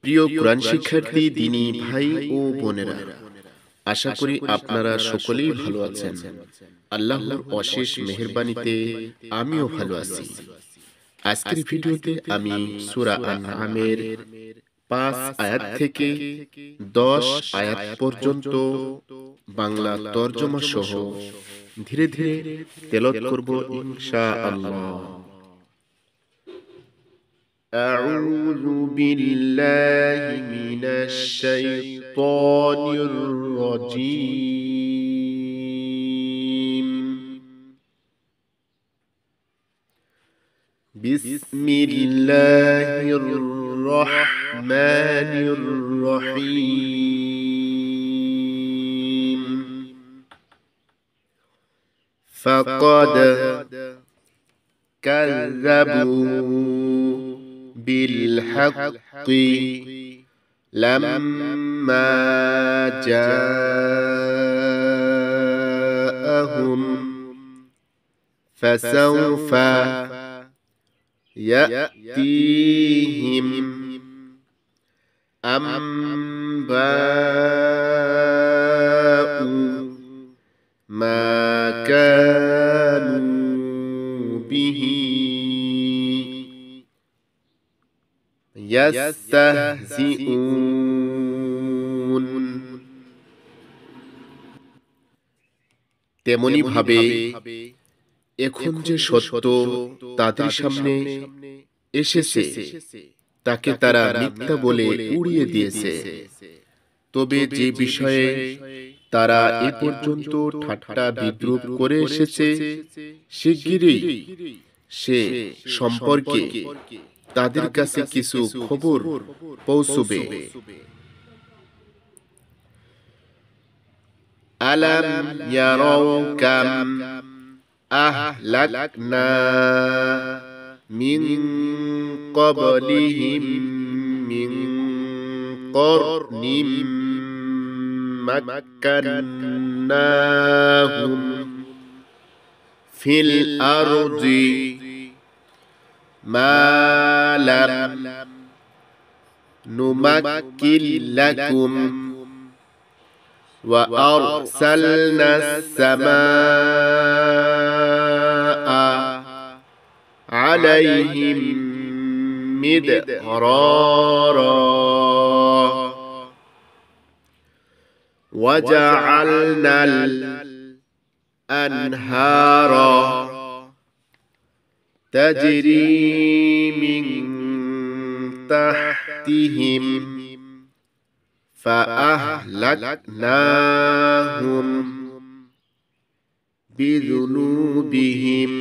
প্রিয় কোরআন শিক্ষার্থী দিনী ভাই ও বোনেরা, আশা করি আপনারা সকলেই ভালো আছেন। আল্লাহর অশেষ মেহেরবানিতে আমিও ভালো আছি। আজকের ভিডিওতে আমি সূরা আনআমের ৫ আয়াত থেকে ১০ আয়াত পর্যন্ত বাংলা তরজমা সহ ধীরে ধীরে তেলাওয়াত করব ইনশাআল্লাহ। أعوذ بالله من الشيطان الرجيم. بسم الله الرحمن الرحيم. فقد كذبوا بالحق لما جاءهم فسوف يأتيهم أنباء ما كانوا به يستهزئون. তেমনি ভাবে এখন যে সত্য তাদের সামনে এসেছে তাকে তারা মিথ্যা বলে উড়িয়ে দিয়েছে। তবে যে বিষয়ে তারা এ পর্যন্ত ঠাট্টা বিদ্রূপ করে এসেছে শিগগিরই সে সম্পর্কে তাদের কাছে কিছু খবর পৌঁছবে। আলাম ইয়ারাউ কাম আহলাকনা মিন ক্বাবলিহিম মিন করনিম মাক্কান্নাহুম ফিল আরদি ما لم نمكن لكم وأرسلنا السماء عليهم مدرارا وجعلنا الأنهار تجري من تحتهم فأهلكناهم بذنوبهم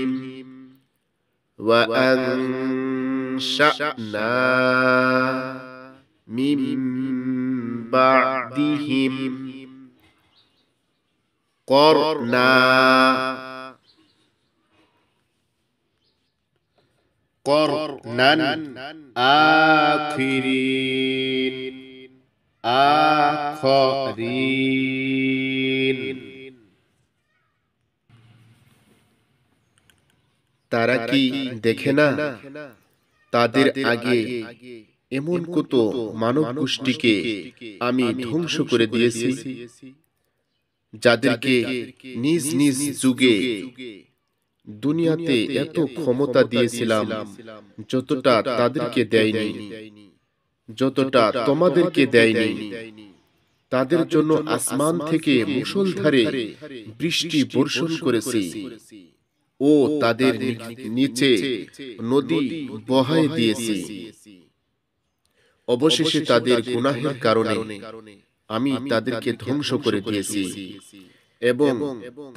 وأنشأنا من بعدهم قرنا আখরিন। তারা কি দেখে না তাদের আগে এমন কত মানব গোষ্ঠীকে আমি ধ্বংস করে দিয়েছি, যাদেরকে নিজ নিজ যুগে দুনিয়াতে এত ক্ষমতা দিয়েছিলাম যতটা তাদেরকে দেয়নি, যতটা তোমাদেরকে দেয়নি। তাদের জন্য আসমান থেকে মুষলধারে বৃষ্টি বর্ষণ করেছি ও তাদের নিচে নদী বহায় দিয়েছি। অবশেষে তাদের গুনাহের কারণে আমি তাদেরকে ধ্বংস করে দিয়েছি এবং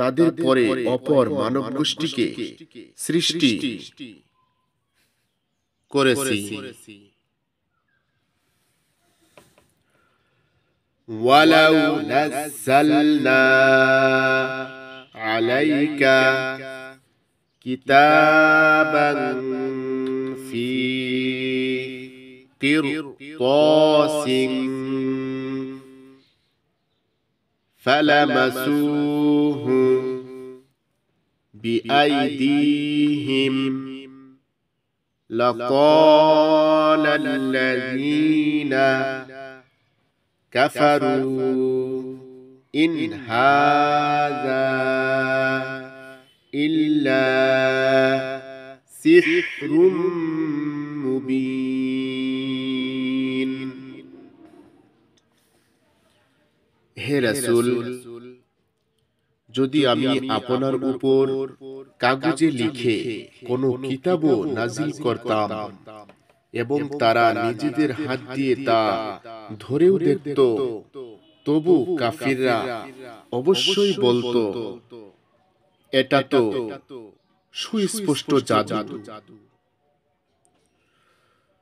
তাদের পরে অপর মানব গোষ্ঠীকে সৃষ্টি করেছি। ওয়ালাউ নাযালনা আলাইকা কিতাবান ফি কিরতাসিন ফালামাসুহু বিআইদিহিম لقال الذين كفروا إن هذا إلا سحر মুবিন। হে রাসূল, যদি আমি আপনার উপর কাগজে লিখে কোনো কিতাবও নাজিল করতাম এবং তারা নিজেদের হাত দিয়ে তা ধরেও দেখত, তবু কাফিররা অবশ্যই বলতো এটা তো সুস্পষ্ট জাদু।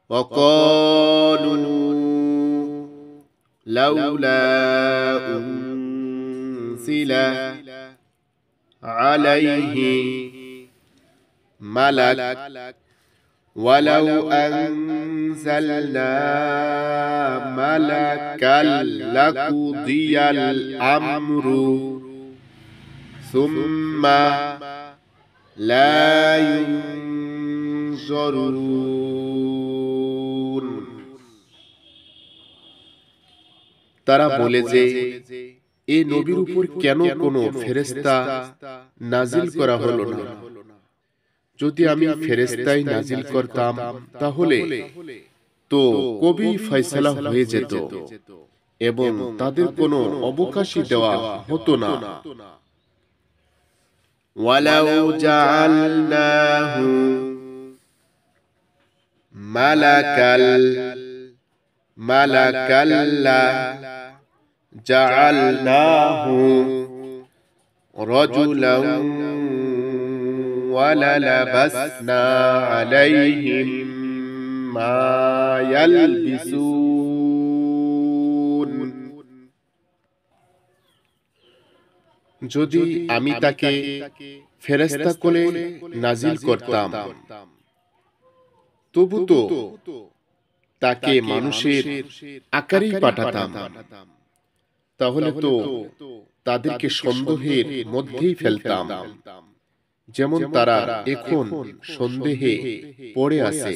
وقالوا لولا أنزل عليه ملك ولو أنزلنا ملكا لقضي الأمر ثم لا ينظرون। তারা বলে যে, এই নবীর উপর কেন কোনো ফেরেশতা নাজিল করা হলো না? যদি আমি ফেরেশতাই নাজিল করতাম তাহলে তো কবি ফয়সালা হয়ে যেত এবং তাদের কোনো অবকাশই দেওয়া হতো না। ওয়ালাউ জাআলনাহু মালাকাল্লা জাআলনাহু রাজুলান ওয়ালালাবাসনা আলাইহিম মা ইয়ালবিসুন। যদি আমি তাকে ফেরেশতা কোলে নাজিল করতাম, তবু তো তাকে মানুষের আকারেই পাঠাতাম, তাহলে তো তাদেরকে সন্দেহের মধ্যেই ফেলতাম, যেমন তারা এখন সন্দেহে পড়ে আছে।